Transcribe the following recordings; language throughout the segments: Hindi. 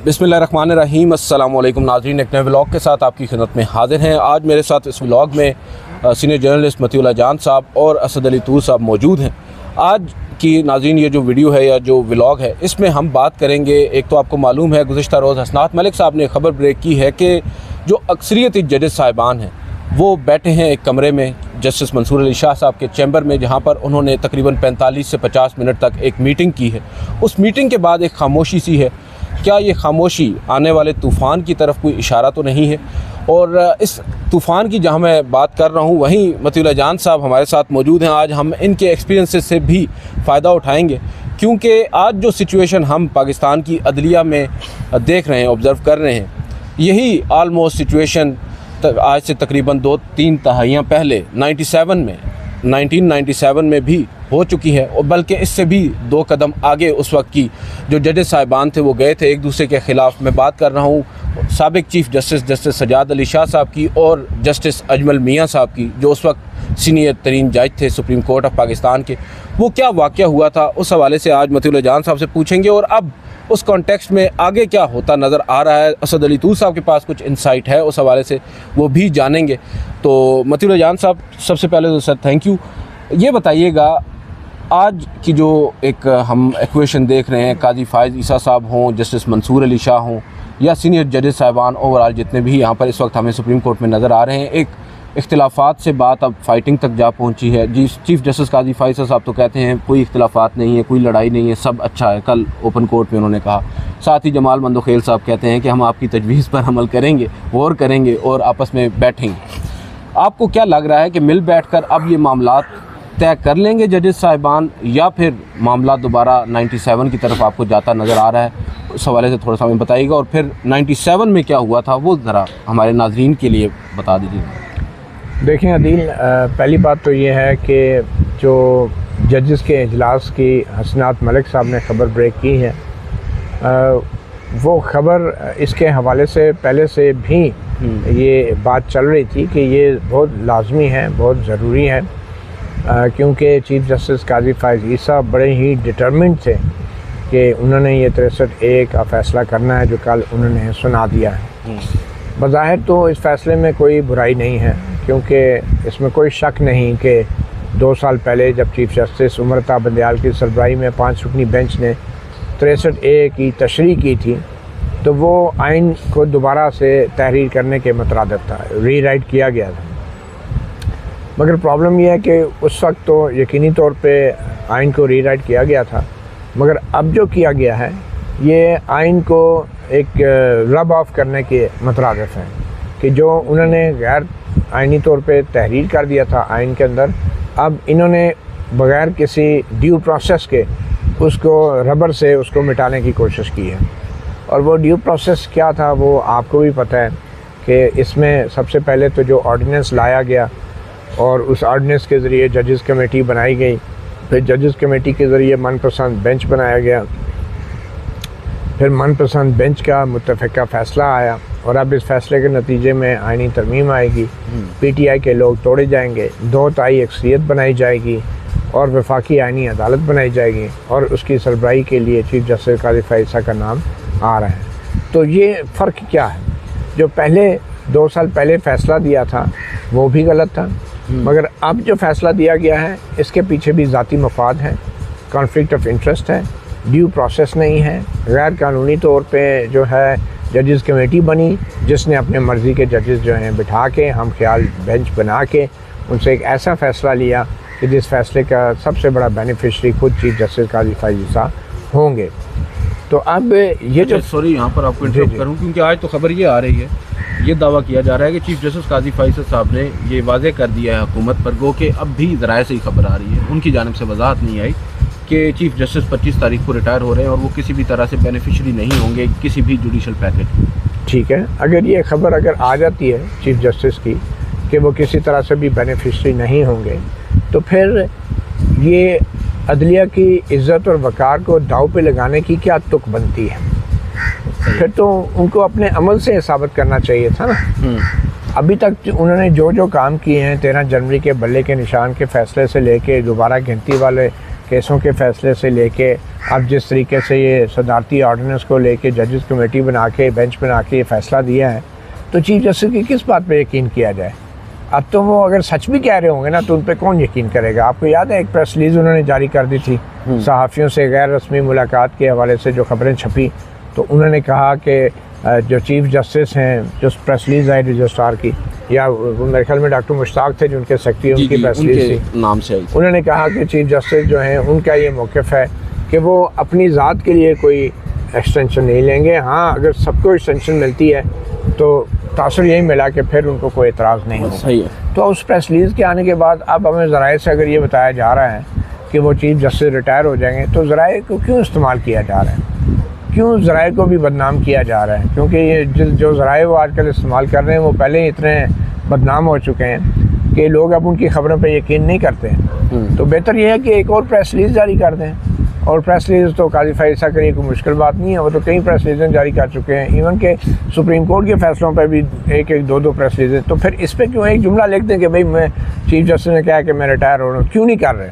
बिस्मिल्लाहिर्रहमानिर्रहीम। अस्सलाम वालेकुम नाज़रीन, एक नए व्लॉग के साथ आपकी खिदमत में हाजिर हैं। आज मेरे साथ इस व्लॉग में सीनियर जर्नलिस्ट मतीउल्लाह जान साहब और असद अली तूर साहब मौजूद हैं। आज की नाज़रीन ये जो वीडियो है या जो व्लॉग है, इसमें हम बात करेंगे। एक तो आपको मालूम है गुज़िश्ता रोज़ हसनात मलिक साहब ने खबर ब्रेक की है कि जो अक्सरियती जजेस साहिबान हैं वो बैठे हैं एक कमरे में जस्टिस मंसूर अली शाह साहब के चैम्बर में, जहाँ पर उन्होंने तकरीबन 45 से 50 मिनट तक एक मीटिंग की है। उस मीटिंग के बाद एक खामोशी सी है। क्या ये खामोशी आने वाले तूफ़ान की तरफ कोई इशारा तो नहीं है? और इस तूफ़ान की जहाँ मैं बात कर रहा हूँ, वहीं मतीउल्लाह जान साहब हमारे साथ मौजूद हैं। आज हम इनके एक्सपीरियंसेस से भी फ़ायदा उठाएंगे, क्योंकि आज जो सिचुएशन हम पाकिस्तान की अदलिया में देख रहे हैं, ऑब्ज़र्व कर रहे हैं, यही आलमोस्ट सिचुएशन आज से तकरीबन 2-3 दहाइयाँ पहले 1997 में भी हो चुकी है। और बल्कि इससे भी 2 कदम आगे उस वक्त की जो जजेस साहिबान थे वो गए थे एक दूसरे के ख़िलाफ़। मैं बात कर रहा हूँ साबिक चीफ़ जस्टिस सजाद अली शाह साहब की और जस्टिस अजमल मियाँ साहब की, जो उस वक्त सीनियर तरीन जज थे सुप्रीम कोर्ट ऑफ पाकिस्तान के। वो क्या वाक़या हुआ था, उस हवाले से आज मतीउल्लाह जान साहब से पूछेंगे। और अब उस कॉन्टेक्स्ट में आगे क्या होता नज़र आ रहा है, असद अली तूर साहब के पास कुछ इंसाइट है, उस हवाले से वो भी जानेंगे। तो मतीउल्लाह जान साहब, सबसे पहले तो सर थैंक यू। ये बताइएगा, आज की जो एक हम इक्वेशन देख रहे हैं, काजी फ़ाइज़ ईसा साहब हों, जस्टिस मंसूर अली शाह हों, या सीनियर जजेस साहिबान ओवरऑल जितने भी यहाँ पर इस वक्त हमें सुप्रीम कोर्ट में नज़र आ रहे हैं, एक इख्तिलाफ़ात से बात अब फाइटिंग तक जा पहुँची है। जी, चीफ़ जस्टिस काजी फ़ाइज़ साहब तो कहते हैं कोई इख्तिलाफ़ात नहीं है, कोई लड़ाई नहीं है, सब अच्छा है। कल ओपन कोर्ट में उन्होंने कहा। साथ ही जमाल मंदोखेल साहब कहते हैं कि हम आपकी तजवीज़ पर अमल करेंगे, गौर करेंगे और आपस में बैठेंगे। आपको क्या लग रहा है कि मिल बैठ कर अब ये मामला तय कर लेंगे जजेस साहिबान, या फिर मामला दोबारा 97 की तरफ आपको जाता नज़र आ रहा है? उस हवाले से थोड़ा सा हमें बताइएगा। और फिर 97 में क्या हुआ था वो ज़रा हमारे नाज़रीन के लिए बता दीजिए। देखें अदील, पहली बात तो ये है कि जो जजेस के इजलास की हसनात मलिक साहब ने ख़बर ब्रेक की है, वो ख़बर इसके हवाले से पहले से भी ये बात चल रही थी कि ये बहुत लाजमी है, बहुत ज़रूरी है, क्योंकि चीफ़ जस्टिस काजी फ़ाइज़ ईसा बड़े ही डिटरमिन्ड थे कि उन्होंने ये 63A का फ़ैसला करना है जो कल उन्होंने सुना दिया है। बज़ाहिर तो इस फ़ैसले में कोई बुराई नहीं है, क्योंकि इसमें कोई शक नहीं कि 2 साल पहले जब चीफ़ जस्टिस उमर बंदयाल की सरबराही में 5 रुकनी बेंच ने 63A की तशरीह की थी, तो वो आइन को दोबारा से तहरीर करने के मुतरादिफ था, रीराइट किया गया था। मगर प्रॉब्लम यह है कि उस वक्त तो यकीनी तौर पे आइन को रीराइट किया गया था, मगर अब जो किया गया है ये आइन को एक रब ऑफ करने के मुतरादिफ है कि जो उन्होंने गैर आइनी तौर पे तहरीर कर दिया था आइन के अंदर, अब इन्होंने बग़ैर किसी ड्यू प्रोसेस के उसको रबर से उसको मिटाने की कोशिश की है। और वो ड्यू प्रोसेस क्या था वो आपको भी पता है कि इसमें सबसे पहले तो जो ऑर्डिनेंस लाया गया और उस ऑर्डिनेंस के ज़रिए जजेस कमेटी बनाई गई, फिर जजेस कमेटी के ज़रिए मनपसंद बेंच बनाया गया, फिर मनपसंद बेंच का मुत्तफ़िका फ़ैसला आया, और अब इस फ़ैसले के नतीजे में आइनी तरमीम आएगी, PTI के लोग तोड़े जाएंगे, 2 तिहाई अक्सरियत बनाई जाएगी और वफाकी आइनी अदालत बनाई जाएगी, और उसकी सरबराही के लिए चीफ़ जस्टिस काजी फ़ाइज़ ईसा का नाम आ रहा है। तो ये फ़र्क क्या है? जो पहले 2 साल पहले फ़ैसला दिया था वो भी गलत था, मगर अब जो फ़ैसला दिया गया है इसके पीछे भी ज़ाती मफाद हैं, कॉन्फ्लिक्ट ऑफ इंटरेस्ट है, ड्यू प्रोसेस नहीं है, गैर कानूनी तौर पे जो है जजेस कमेटी बनी जिसने अपने मर्ज़ी के जजेस जो हैं बिठा के हम ख्याल बेंच बना के उनसे एक ऐसा फ़ैसला लिया कि जिस फ़ैसले का सबसे बड़ा बेनिफिशरी खुद चीफ़ जस्टिस काजी फ़ाइज़ ईसा होंगे। तो अब ये जो सॉरी यहाँ पर आपको इंटरप्ट करूँ, क्योंकि आज तो खबर ये आ रही है, ये दावा किया जा रहा है कि चीफ़ जस्टिस काजी फ़ाइज़ साहब ने ये वाज़े कर दिया है हुकूमत पर, गो कि अब भी ज़राए से ही खबर आ रही है, उनकी जानिब से वजाहत नहीं आई कि चीफ़ जस्टिस 25 तारीख को रिटायर हो रहे हैं और वो किसी भी तरह से बेनिफिशरी नहीं होंगे किसी भी जुडिशल पैकेज। ठीक है, अगर ये खबर अगर आ जाती है चीफ़ जस्टिस की कि वो किसी तरह से भी बेनिफिशरी नहीं होंगे, तो फिर ये अदलिया की इज़्ज़त और वक़ार को दाव पे लगाने की क्या तुक बनती है? फिर तो उनको अपने अमल से साबित करना चाहिए था ना। अभी तक उन्होंने जो जो काम किए हैं 13 जनवरी के बल्ले के निशान के फ़ैसले से लेके दोबारा गिनती वाले केसों के फ़ैसले से लेके अब जिस तरीके से ये सदारती ऑर्डिनेंस को लेके जजेस कमेटी बना के बेंच बना के ये फ़ैसला दिया है, तो चीफ जस्टिस की किस बात पे यकीन किया जाए? अब तो वो अगर सच भी कह रहे होंगे ना, तो उन पर कौन यकीन करेगा? आपको याद है एक प्रेस रिलीज़ उन्होंने जारी कर दी थी सहाफ़ियों से गैर रस्मी मुलाकात के हवाले से जो खबरें छपी, तो उन्होंने कहा कि जो चीफ जस्टिस हैं, जो प्रेस रिलीज़ आई रजिस्ट्रार की, या मेरे ख्याल में डॉक्टर मुश्ताक थे जो उनके सेक्रेटरी, उनकी प्रेस रिलीज़ थी, नाम से आई। उन्होंने कहा कि चीफ जस्टिस जो हैं उनका ये मौक़िफ़ है कि वो अपनी ज़ात के लिए कोई एक्सटेंशन नहीं लेंगे। हाँ, अगर सबको एक्सटेंशन मिलती है तो तासुर यही मिला कि फिर उनको कोई एतराज़ नहीं होगा। सही है। तो उस प्रेस रिलीज़ के आने के बाद अब हमें ज़राए से अगर ये बताया जा रहा है कि वो चीफ जस्टिस रिटायर हो जाएंगे, तो ज़राए को क्यों इस्तेमाल किया जा रहा है? क्यों ज़राए को भी बदनाम किया जा रहा है? क्योंकि ये जो ज़राए वो आजकल इस्तेमाल कर रहे हैं वो पहले ही इतने बदनाम हो चुके हैं कि लोग अब उनकी खबरों पे यकीन नहीं करते हैं। तो बेहतर ये है कि एक और प्रेस रिलीज़ जारी कर दें। और प्रेस रिलीज़ तो काजी फ़ैज़ के लिए कोई मुश्किल बात नहीं है, वो तो कई प्रेस रिलीज़ें जारी कर चुके हैं। इवन के सुप्रीम कोर्ट के फ़ैसलों पर भी एक एक दो प्रेस रिलीज़ें। तो फिर इस पर क्यों एक जुमला लिख दें कि भाई मैं चीफ जस्टिस ने कहा कि मैं रिटायर हो रहा हूँ? क्यों नहीं कर रहे?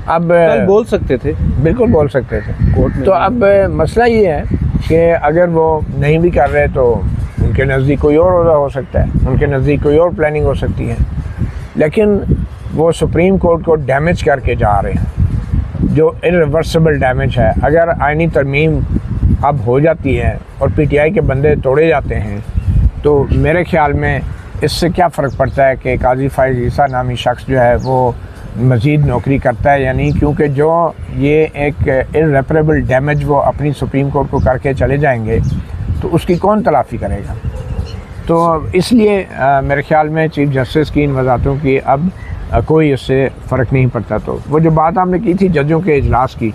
अब बोल सकते थे, बिल्कुल बोल सकते थे कोर्ट में। तो अब मसला ये है कि अगर वो नहीं भी कर रहे तो उनके नज़दीक कोई और ओहदा हो सकता है, उनके नज़दीक कोई और प्लानिंग हो सकती है, लेकिन वो सुप्रीम कोर्ट को डैमेज करके जा रहे हैं, जो इरिवर्सिबल डैमेज है। अगर आइनी तरमीम अब हो जाती है और पीटीआई के बंदे तोड़े जाते हैं, तो मेरे ख्याल में इससे क्या फ़र्क पड़ता है कि काजी फ़ैज़ ईसा नामी शख्स जो है वो मज़ीद नौकरी करता है या नहीं, क्योंकि जो ये एक इर्रेपरेबल डैमेज वो अपनी सुप्रीम कोर्ट को करके चले जाएंगे तो उसकी कौन तलाफ़ी करेगा? तो इसलिए मेरे ख्याल में चीफ जस्टिस की इन वज़ाहतों की अब कोई उससे फ़र्क नहीं पड़ता। तो वो जो बात आपने की थी जजों के इजलास की,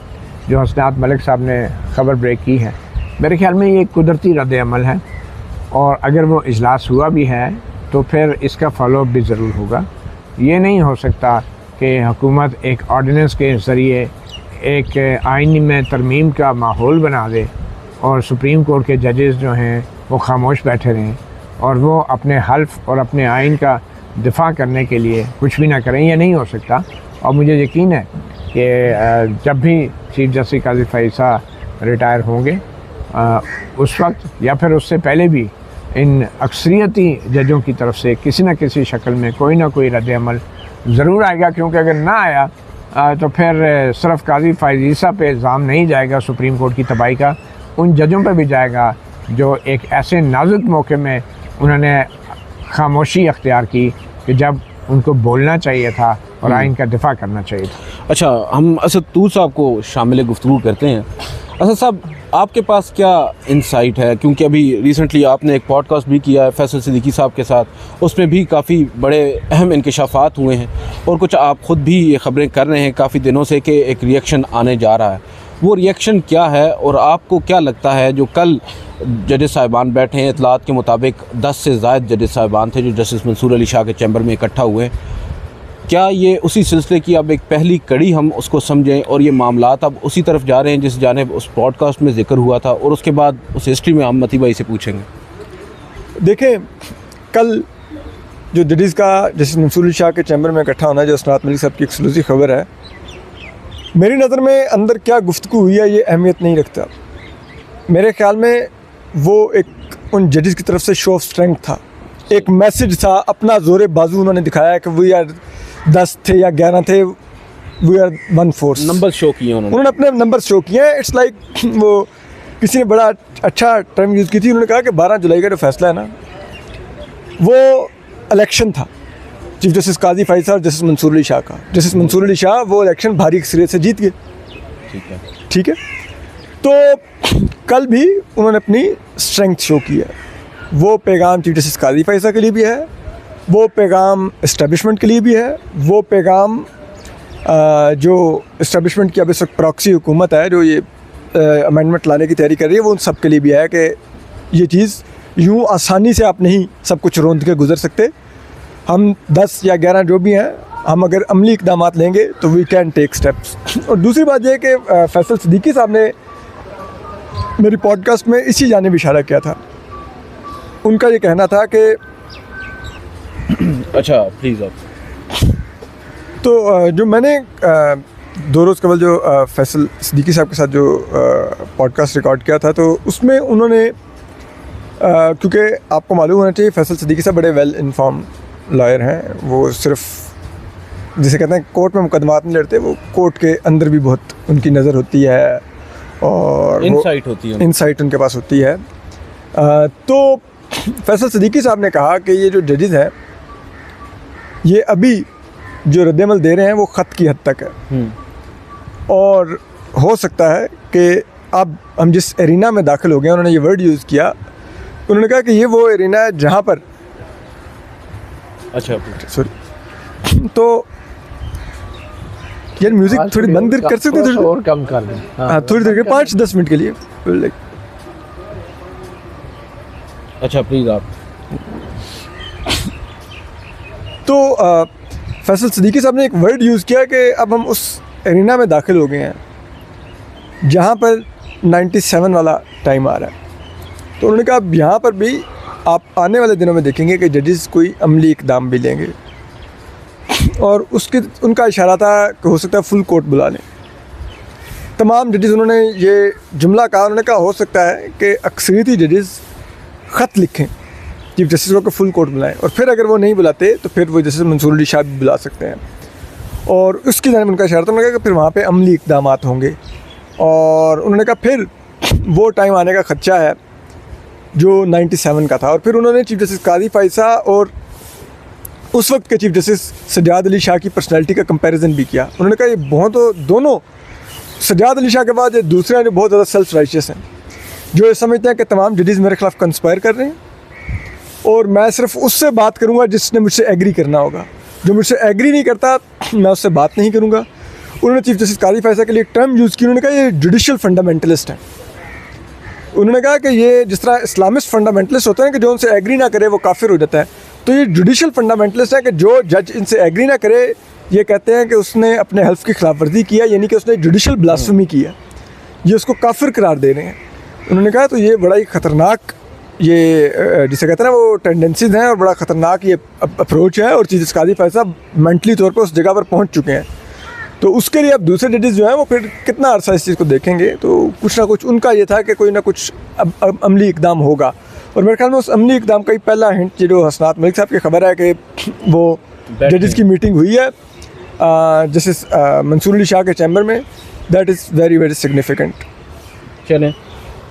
जो हसनात मलिक साहब ने ख़बर ब्रेक की है, मेरे ख्याल में ये कुदरती रद्द अमल है, और अगर वो इजलास हुआ भी है तो फिर इसका फॉलोअप भी ज़रूर होगा। ये नहीं हो सकता कि हुकूमत एक ऑर्डिनेंस के ज़रिए एक आइन में तरमीम का माहौल बना दे और सुप्रीम कोर्ट के जजेस जो हैं वो खामोश बैठे रहें और वो अपने हल्फ और अपने आइन का दिफा करने के लिए कुछ भी ना करें। ये नहीं हो सकता। और मुझे यकीन है कि जब भी चीफ जस्टिस काजी फ़ैज़ रिटायर होंगे उस वक्त या फिर उससे पहले भी इन अक्सरियती जजों की तरफ से किसी न किसी शक्ल में कोई ना कोई रद्द अमल ज़रूर आएगा, क्योंकि अगर ना आया तो फिर सिर्फ काजी फ़ैज़ पे इल्ज़ाम नहीं जाएगा सुप्रीम कोर्ट की तबाही का, उन जजों पर भी जाएगा जो एक ऐसे नाजुक मौके में उन्होंने खामोशी अख्तियार की कि जब उनको बोलना चाहिए था और आइन का दिफा करना चाहिए था। अच्छा, हम असद तूर साहब को शामिल गुफ्तगू करते हैं। असद साहब, आपके पास क्या इंसाइट है, क्योंकि अभी रिसेंटली आपने एक पॉडकास्ट भी किया है फैसल सिद्दीकी साहब के साथ, उसमें भी काफ़ी बड़े अहम इंकशाफात हुए हैं और कुछ आप ख़ुद भी ये ख़बरें कर रहे हैं काफ़ी दिनों से कि एक रिएक्शन आने जा रहा है। वो रिएक्शन क्या है और आपको क्या लगता है जो कल जजेस साहिबान बैठे हैं, इतलात के मुताबिक 10 से ज़ायद जजेस साहिबान थे जो जस्टिस मंसूर अली शाह के चैम्बर में इकट्ठा हुए, क्या ये उसी सिलसिले की अब एक पहली कड़ी हम उसको समझें और ये मामलात अब उसी तरफ जा रहे हैं जिस जानिब उस पॉडकास्ट में जिक्र हुआ था, और उसके बाद उस हिस्ट्री में हम मती भाई से पूछेंगे। देखें, कल जो जजेस का जस्टिस मंसूर अली शाह के चैम्बर में इकट्ठा होना जो हसनात मलिक साहब की एक्सक्लूसिव खबर है, मेरी नज़र में अंदर क्या गुफ्तगू हुई है ये अहमियत नहीं रखता। मेरे ख्याल में वो एक उन जजेस की तरफ से शो ऑफ स्ट्रेंथ था, एक मैसेज था, अपना ज़ोर बाजू उन्होंने दिखाया कि वी आर 10 थे या 11 थे, we are one force. Number show किए उन्होंने अपने नंबर शो किए हैं। इट्स लाइक वो किसी ने बड़ा अच्छा टर्म यूज़ की थी, उन्होंने कहा कि 12 जुलाई का जो फैसला है ना वो इलेक्शन था चीफ जस्टिस काजी फ़ैज़ और जस्टिस मंसूर अली शाह का। जस्टिस मंसूर अली शाह वो इलेक्शन भारी अक्सरियत से जीत गए। ठीक है, तो कल भी उन्होंने अपनी स्ट्रेंथ शो की है। वो पैगाम चीफ जस्टिस काजी फ़ैज़ के लिए भी है, वो पैगाम इस्टेब्लिशमेंट के लिए भी है, वो पैगाम जो इस्टेब्लिशमेंट की अब इस वक्त प्रॉक्सी हुकूमत है जो ये अमेंडमेंट लाने की तैयारी कर रही है, वो उन सब के लिए भी है कि ये चीज़ यूँ आसानी से आप नहीं सब कुछ रोंद के गुजर सकते। हम 10 या 11 जो भी हैं, हम अगर अमली इक़दाम लेंगे तो वी कैन टेक स्टेप्स। और दूसरी बात यह है कि फैसल सिद्दीकी साहब ने मेरी पॉडकास्ट में इसी जानिब इशारा किया था। उनका ये कहना था कि अच्छा प्लीज़ आप तो जो मैंने 2 रोज़ कबल जो फैसल सिद्दीकी साहब के साथ जो पॉडकास्ट रिकॉर्ड किया था, तो उसमें उन्होंने क्योंकि आपको मालूम होना चाहिए फैसल सिद्दीकी साहब बड़े वेल इन्फॉर्म लॉयर हैं। वो सिर्फ जिसे कहते हैं कोर्ट में मुकदमात नहीं लड़ते, वो कोर्ट के अंदर भी बहुत उनकी नज़र होती है और इनसाइट होती है, इनसाइट उनके पास होती है। तो फैसल सिद्दीकी साहब ने कहा कि ये जो जजेस हैं ये अभी जो रद्द-ए-अमल दे रहे हैं वो ख़त की हद तक है, और हो सकता है कि अब हम जिस एरिना में दाखिल हो गए, उन्होंने ये वर्ड यूज़ किया, उन्होंने कहा कि ये वो एरिना है जहाँ पर अच्छा सॉरी तो यार म्यूज़िक थोड़ी बंद कर सकते हैं, थोड़ी और कम कर दें। हाँ थोड़ी देर के 5-10 मिनट के लिए लाइक। अच्छा प्लीज़ आप। तो फैसल सिद्दीकी साहब ने एक वर्ड यूज़ किया कि अब हम उस एरिना में दाखिल हो गए हैं जहाँ पर 97 वाला टाइम आ रहा है। तो उन्होंने कहा अब यहाँ पर भी आप आने वाले दिनों में देखेंगे कि जजेस कोई अमली इकदाम भी लेंगे, और उनका इशारा था कि हो सकता है फुल कोर्ट बुला लें तमाम जजेस। उन्होंने ये जुमला कहा, उन्होंने कहा हो सकता है कि अक्सरियती जजेस ख़त लिखें चीफ जस्टिस को कि फुल कोर्ट बुलाएं, और फिर अगर वो नहीं बुलाते तो फिर वो जस्टिस मंसूर अली शाह भी बुला सकते हैं, और उसकी जानिब उनका इशारा था। उन्होंने कहा कि फिर वहाँ पे अमली इक़दामात होंगे, और उन्होंने कहा फिर वो टाइम आने का ख़दशा है जो 97 का था। और फिर उन्होंने चीफ जस्टिस काजी फ़ाइज़ा और उस वक्त के चीफ जस्टिस सज्जाद अली शाह की पर्सनैलिटी का कंपैरिजन भी किया। उन्होंने कहा ये बहुत दोनों सज्जाद अली शाह के बाद ये दूसरे हैं जो बहुत ज़्यादा सेल्फ राइशियस हैं, जो ये समझते हैं कि तमाम जजेस मेरे ख़िलाफ़ कंस्पायर कर रहे हैं और मैं सिर्फ उससे बात करूंगा जिसने मुझसे एग्री करना होगा, जो मुझसे एग्री नहीं करता मैं उससे बात नहीं करूंगा। उन्होंने चीफ जस्टिस काजी फ़ाइज़ा के लिए एक टर्म यूज़ की, उन्होंने कहा ये जुडिशल फंडामेंटलिस्ट हैं। उन्होंने कहा कि ये जिस तरह इस्लामिस्ट फंडामेंटलिस्ट होते हैं कि जो उनसे एग्री ना करे वो काफिर हो जाता है, तो ये जुडिशल फंडामेंटलिस्ट है कि जो जज इनसे एग्री ना करे ये कहते हैं कि उसने अपने हल्फ की खिलाफ वर्जी किया, यानी कि उसने जुडिशल ब्लास्फेमी किया, ये उसको काफिर करार दे रहे हैं। उन्होंने कहा तो ये बड़ा ही ख़तरनाक ये जिसे कहते हैं ना वो टेंडेंसीज हैं और बड़ा ख़तरनाक ये अप्रोच है, और चीफ जस्टिस काजी फ़ाइज़ा मेंटली तौर पर उस जगह पर पहुँच चुके हैं। तो उसके लिए अब दूसरे जजेस जो हैं वो फिर कितना अरसा इस चीज़ को देखेंगे, तो कुछ ना कुछ उनका ये था कि कोई ना कुछ अब अमली इकदाम होगा। और मेरे ख्याल में उस अमली इकदाम का ही पहला हिंट जो हसनात मलिक साहब की खबर है कि वो जजेस की मीटिंग हुई है जस्टिस मंसूर अली शाह के चैम्बर में, that is very very significant. चलें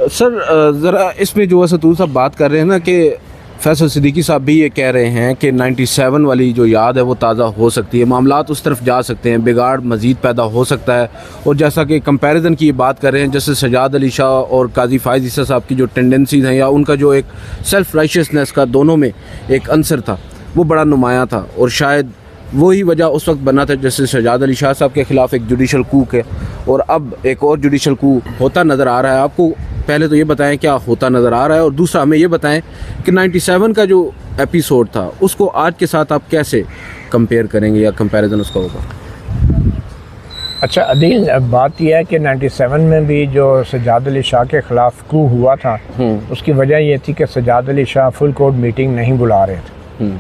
सर, ज़रा इसमें जो सतूर साहब बात कर रहे हैं ना कि फैसल सिद्दीकी साहब भी ये कह रहे हैं कि 97 वाली जो याद है वो ताज़ा हो सकती है, मामलात उस तरफ जा सकते हैं, बिगाड़ मज़ीद पैदा हो सकता है। और जैसा कि कंपैरिजन की बात कर रहे हैं, जैसे सज्जाद अली शाह और काजी फ़ाइज़ साहब की जो टेंडेंसीज़ हैं या उनका जो एक सेल्फ़ राइशियसनेस का दोनों में एक अंसर था वो बड़ा नुमायाँ था, और शायद वही वजह उस वक्त बना था जैसे सज्जाद अली शाह साहब के ख़िलाफ़ एक जुडिशल कूक है, और अब एक और जुडिशल कूक होता नज़र आ रहा है। आपको पहले तो ये बताएं क्या होता नज़र आ रहा है, और दूसरा हमें ये बताएं कि 97 का जो एपिसोड था उसको आज के साथ आप कैसे कंपेयर करेंगे या कंपैरिजन उसका होगा। अच्छा अदील, बात यह है कि 97 में भी जो सज्जाद अली शाह के ख़िलाफ़ कू हुआ था उसकी वजह ये थी कि Sajjad Ali Shah full court meeting नहीं बुला रहे थे,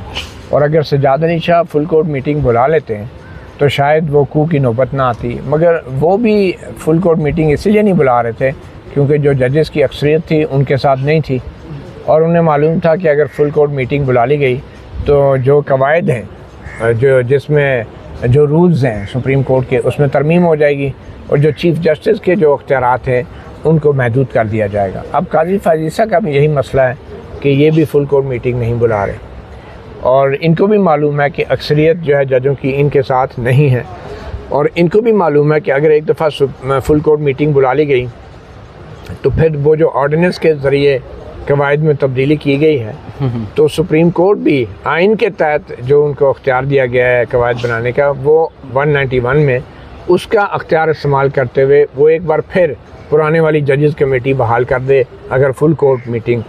और अगर Sajjad Ali Shah full court meeting बुला लेते हैं तो शायद वो कू की नौबत ना आती, मगर वो भी फुल कोर्ट मीटिंग इसलिए नहीं बुला रहे थे क्योंकि जो जजेस की अक्सरियत थी उनके साथ नहीं थी, और उन्हें मालूम था कि अगर फुल कोर्ट मीटिंग बुला ली गई तो जो कवायद हैं जो जिसमें जो रूल्स हैं सुप्रीम कोर्ट के उसमें तरमीम हो जाएगी, और जो चीफ जस्टिस के जो अख्तियारात हैं उनको महदूद कर दिया जाएगा। अब काजी फ़ाइज़ा का भी यही मसला है कि ये भी फुल कोर्ट मीटिंग नहीं बुला रहे, और इनको भी मालूम है कि अक्सरियत जो है जजों की इनके साथ नहीं है, और इनको भी मालूम है कि अगर एक दफ़ा फुल कोर्ट मीटिंग बुला ली गई तो फिर वो जो ऑर्डिनेंस के ज़रिए कवायद में तब्दीली की गई है तो सुप्रीम कोर्ट भी आइन के तहत जो उनको अख्तियार दिया गया है कवायद बनाने का, वो 191 में उसका अख्तियार इस्तेमाल करते हुए वो एक बार फिर पुराने वाली जजेस कमेटी बहाल कर दे अगर फुल कोर्ट मीटिंग,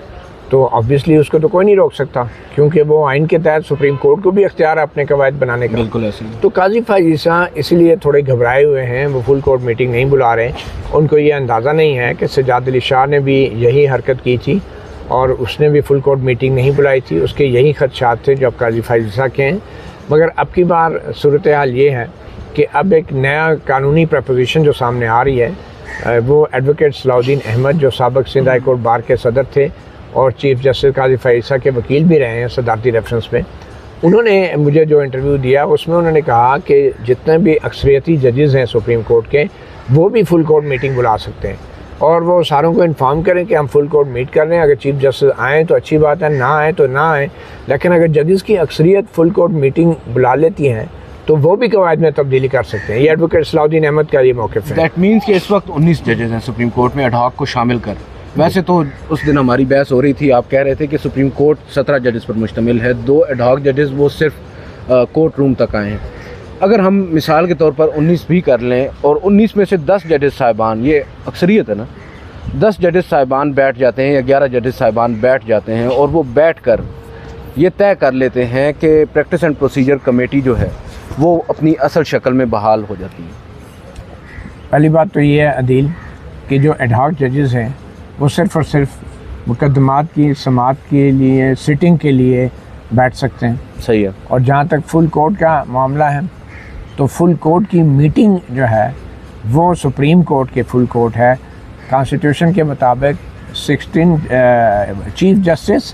तो ऑब्वियसली उसको तो कोई नहीं रोक सकता क्योंकि वो आइन के तहत सुप्रीम कोर्ट को भी अख्तियार है अपने कवायद बनाने का। बिल्कुल ऐसे। तो काजी फ़ाइज़ा इसलिए थोड़े घबराए हुए हैं, वो फुल कोर्ट मीटिंग नहीं बुला रहे। उनको ये अंदाज़ा नहीं है कि सज्जाद अली शाह ने भी यही हरकत की थी और उसने भी फुल कोर्ट मीटिंग नहीं बुलाई थी, उसके यही खदशात थे जो अब काजी फ़ाइज़ा के हैं। मगर अब की बार सूरत हाल ये है कि अब एक नया कानूनी प्रपोजिशन जो सामने आ रही है वो एडवोकेट सलाउद्दीन अहमद जो साबिक सिंध हाई कोर्ट बार के सदर थे और चीफ जस्टिस काजी फ़ाइज़ के वकील भी रहे हैं सदारती रेफरेंस में, उन्होंने मुझे जो इंटरव्यू दिया उसमें उन्होंने कहा कि जितने भी अक्सरियती जजेज़ हैं सुप्रीम कोर्ट के वो भी फुल कोर्ट मीटिंग बुला सकते हैं और वो सारों को इन्फॉर्म करें कि हम फुल कोर्ट मीट कर रहे हैं। अगर चीफ जस्टिस आएँ तो अच्छी बात है, ना आए तो ना आए, लेकिन अगर जजेस की अक्सरियत फुल कोर्ट मीटिंग बुला लेती हैं तो वो भी कवायद में तब्दीली कर सकते हैं। ये एडवोकेट सलाउद्दीन अहमद का ये मौक़िफ़ है। दैट मीन्स कि इस वक्त 19 जजेस हैं सुप्रीम कोर्ट में एडहॉक को शामिल कर। वैसे तो उस दिन हमारी बहस हो रही थी, आप कह रहे थे कि सुप्रीम कोर्ट 17 जजेस पर मुश्तमिल है, 2 एडहॉक जजेस वो सिर्फ कोर्ट रूम तक आए हैं। अगर हम मिसाल के तौर पर 19 भी कर लें और 19 में से 10 जजेस साहिबान, ये अक्सरियत है ना, 10 जजेस साहिबान बैठ जाते हैं या 11 जजेस साहिबान बैठ जाते हैं और वो बैठ कर ये तय कर लेते हैं कि प्रैक्टिस एंड प्रोसीजर कमेटी जो है वो अपनी असल शक्ल में बहाल हो जाती है। पहली बात तो ये है अदील कि जो एडहॉक जजेस हैं वो सिर्फ़ और सिर्फ मुकदमात की समाअत के लिए, सिटिंग के लिए बैठ सकते हैं। सही है। और जहाँ तक फुल कोर्ट का मामला है तो फुल कोर्ट की मीटिंग जो है वो सुप्रीम कोर्ट के फुल कोर्ट है। कॉन्स्टिट्यूशन के मुताबिक 16 chief justice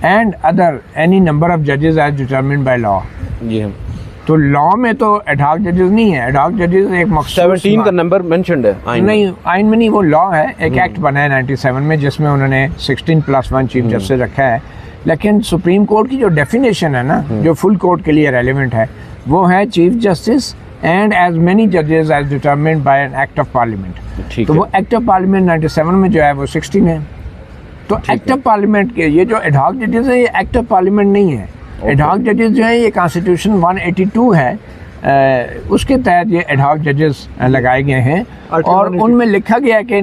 and other any number of जजेस एज डिटरमिन्ड बाय लॉ। जी हाँ। तो लॉ में तो एडहॉक जजेस नहीं है, एडहॉक जजेस एक मखसूस 17 का नंबर मेंशन्ड है आइन नहीं, आइन में नहीं, वो लॉ है, एक एक्ट बना है 97 में जिसमें उन्होंने 16+1 चीफ जस्टिस रखा है। लेकिन सुप्रीम कोर्ट की जो डेफिनेशन है ना, जो फुल कोर्ट के लिए रेलिवेंट है, वो है chief justice and as many जजेस as determined by an act of parliament. तो वो एक्ट ऑफ पार्लियामेंट 97 में जो है वो 16 है। तो एक्ट ऑफ पार्लियामेंट के ये जो एडहॉक जजेस है ये एक्ट ऑफ पार्लियामेंट नहीं है। एडहॉक जजेस जो है ये कॉन्स्टिट्यूशन 182 है, उसके तहत ये एडहॉक जजेस लगाए गए हैं और उनमें लिखा गया है कि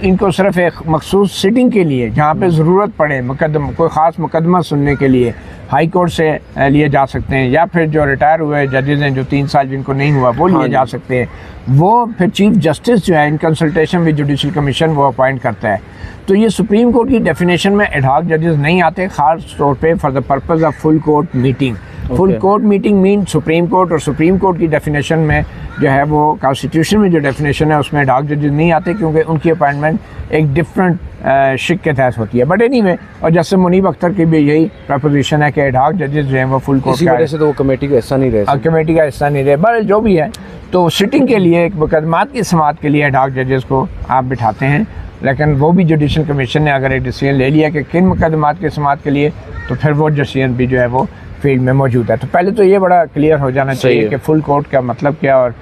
इनको सिर्फ एक मखसूस सिटिंग के लिए जहाँ पे ज़रूरत पड़े कोई ख़ास मुकदमा सुनने के लिए हाई कोर्ट से लिए जा सकते हैं, या फिर जो रिटायर हुए जजेस हैं जो 3 साल जिनको नहीं हुआ वो लिए जा सकते हैं। वो फिर चीफ जस्टिस जो है in consultation with judicial commission वो अपॉइंट करता है। तो ये सुप्रीम कोर्ट की डेफिनेशन में एडहॉक जजेस नहीं आते, ख़ास तौर पे for the purpose of full court meeting. Full court meeting mean supreme court, और सुप्रीम कोर्ट की डेफिनेशन में जो है वो कॉन्स्टिट्यूशन में जो डेफिनेशन है उसमें एडहॉक जजेस नहीं आते क्योंकि उनकी अपॉइंटमेंट एक डिफरेंट शिक के तहत होती है। बट एनीवे, और जैसे मुनीब अख्तर की भी यही प्रपोजिशन है कि एडहॉक जजेस जो हैं वो फुल कोर्ट का, वजह से तो वो कमेटी का हिस्सा नहीं रहे, कमेटी का हिस्सा नहीं रहे। बट जो भी है, तो सिटिंग के लिए, एक मुकदमात की समाअत के लिए एडहॉक जजेस को आप बिठाते हैं, लेकिन वो भी जुडिशल कमीशन ने अगर एक डिसीजन ले लिया कि किन मुकदमात की समाअत के लिए, तो फिर वो डिसीजन भी जो है वो फील्ड में मौजूद है। तो पहले तो ये बड़ा क्लियर हो जाना चाहिए कि फुल कोर्ट का मतलब क्या। और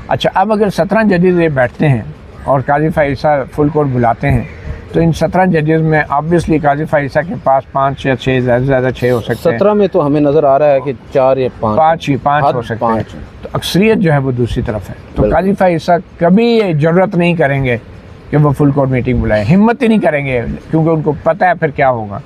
अच्छा, अब अगर 17 जजेस ये बैठते हैं और काजी फ़ाइज़ फुल कोर्ट बुलाते हैं तो इन 17 जजेस में ऑब्वियसली काजी फ़ाइज़ के पास 5 या 6, ज़्यादा से ज़्यादा 6 हो सकते हैं। 17 में तो हमें नज़र आ रहा है कि 4 या 5 हो सकते हैं। तो अक्सरियत जो है वो दूसरी तरफ है। तो काजी फ़ाइज़ कभी ज़रूरत नहीं करेंगे कि वो फुल कोर्ट मीटिंग बुलाएं, हिम्मत ही नहीं करेंगे, क्योंकि उनको पता है फिर क्या होगा।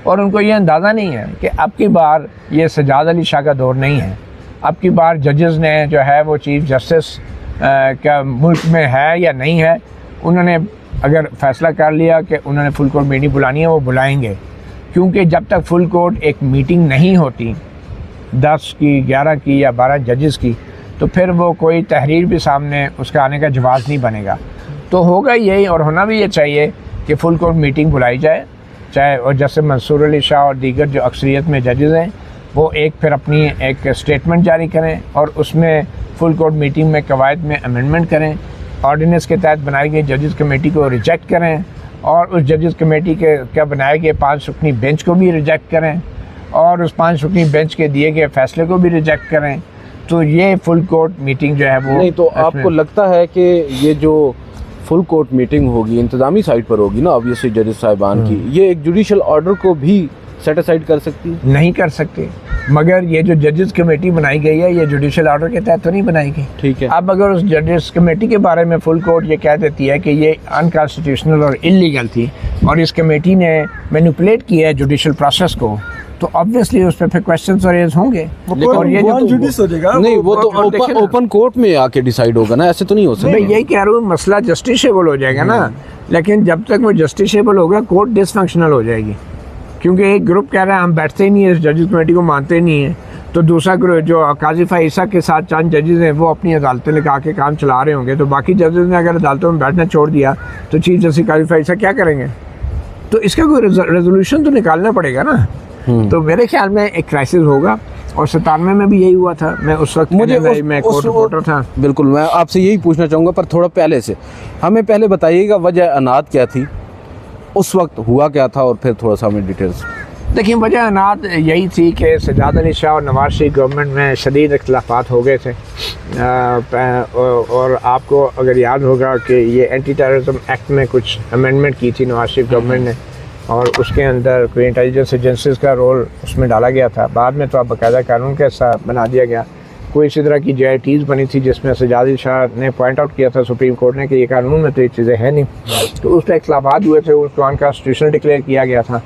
और उनको ये अंदाज़ा नहीं है कि अब की बार ये सजाद अली शाह का दौर नहीं है। अब की बार जजेस ने जो है वो चीफ जस्टिस क्या मुल्क में है या नहीं है, उन्होंने अगर फ़ैसला कर लिया कि उन्होंने फुल कोर्ट मीटिंग बुलानी है, वो बुलाएंगे। क्योंकि जब तक फुल कोर्ट एक मीटिंग नहीं होती 10 की, 11 की या 12 जजेस की, तो फिर वो कोई तहरीर भी सामने उसका आने का जवाब नहीं बनेगा। तो होगा यही, और होना भी ये चाहिए कि फुल कोर्ट मीटिंग बुलाई जाए, चाहे और जैसे मंसूर अली शाह और दीगर जो अक्सरियत में जजेस हैं वो एक फिर अपनी एक स्टेटमेंट जारी करें और उसमें फुल कोर्ट मीटिंग में कवायद में अमेंडमेंट करें, ऑर्डिनेंस के तहत बनाई गई जजेस कमेटी को रिजेक्ट करें और उस जजेस कमेटी के क्या बनाए गए 5 रुकनी बेंच को भी रिजेक्ट करें और उस 5 रुकनी बेंच के दिए गए फैसले को भी रिजेक्ट करें। तो ये फुल कोर्ट मीटिंग जो है वो नहीं, तो आपको लगता है कि ये जो फुल कोर्ट मीटिंग होगी इंतज़ामी साइड पर होगी ना, ऑब्वियसली जजेस साहिबान की, ये एक जुडिशल ऑर्डर को भी सेटिसाइड कर सकती है? नहीं कर सकते, मगर ये जो जजेस कमेटी बनाई गई है ये जुडिशल ऑर्डर के तहत तो नहीं बनाई गई। ठीक है। अब अगर उस जजेस कमेटी के बारे में फुल कोर्ट ये कह देती है कि ये अनकॉन्स्टिट्यूशनल और इलीगल थी और इस कमेटी ने मैनिपुलेट किया है जुडिशल प्रोसेस को, तो ऑब्वियसली उस पर फिर क्वेश्चंस रेज होंगे। और ये जो जुडिस हो जाएगा नहीं, वो तो ओपन कोर्ट में आके डिसाइड होगा ना, ऐसे तो नहीं हो सकता। मैं यही कह रहा हूँ, मसला जस्टिसेबल हो जाएगा ना, लेकिन जब तक वो जस्टिसेबल होगा कोर्ट डिसफंक्शनल हो जाएगी। क्योंकि एक ग्रुप कह रहा है हम बैठते ही नहीं है, इस जजेस कमेटी को मानते नहीं है, तो दूसरा ग्रुप जो काजी फ़ाइज़ के साथ चंद जजेस हैं वो अपनी अदालतें लगा के काम चला रहे होंगे, तो बाकी जजेस ने अगर अदालतों में बैठना छोड़ दिया तो चीफ जस्टिस काजी फ़ाइज़ क्या करेंगे? तो इसका कोई रेजोल्यूशन तो निकालना पड़ेगा ना। तो मेरे ख्याल में एक क्राइसिस होगा, और 97 में भी यही हुआ था। मैं उस वक्त मैं कोर्ट रिपोर्टर था। बिल्कुल, मैं आपसे यही पूछना चाहूँगा, पर थोड़ा पहले से हमें पहले बताइएगा वजह अनाद क्या थी, उस वक्त हुआ क्या था, और फिर थोड़ा सा हमें डिटेल्स। देखिए, वजह अनाद यही थी कि सज्जाद अली शाह और नवाज शरीफ गवर्नमेंट में शदीद इख्तिलाफ़ात हो गए थे। और आपको अगर याद होगा कि ये एंटी टेररिज्म एक्ट में कुछ अमेंडमेंट की थी नवाज शरीफ गवर्नमेंट ने, और उसके अंदर कोई इंटेलिजेंस एजेंसीज़ का रोल उसमें डाला गया था। बाद में तो अब बाकायदा कानून का हिस्सा बना दिया गया। कोई इसी तरह की JITs बनी थी जिसमें सज्जाद अली शाह ने पॉइंट आउट किया था सुप्रीम कोर्ट ने कि ये कानून में तो ये चीज़ें हैं नहीं, तो उस पर इख्तिलाफ़ात हुए थे, उसको अनकॉन्स्टिट्यूशनल डिक्लेयर किया गया था।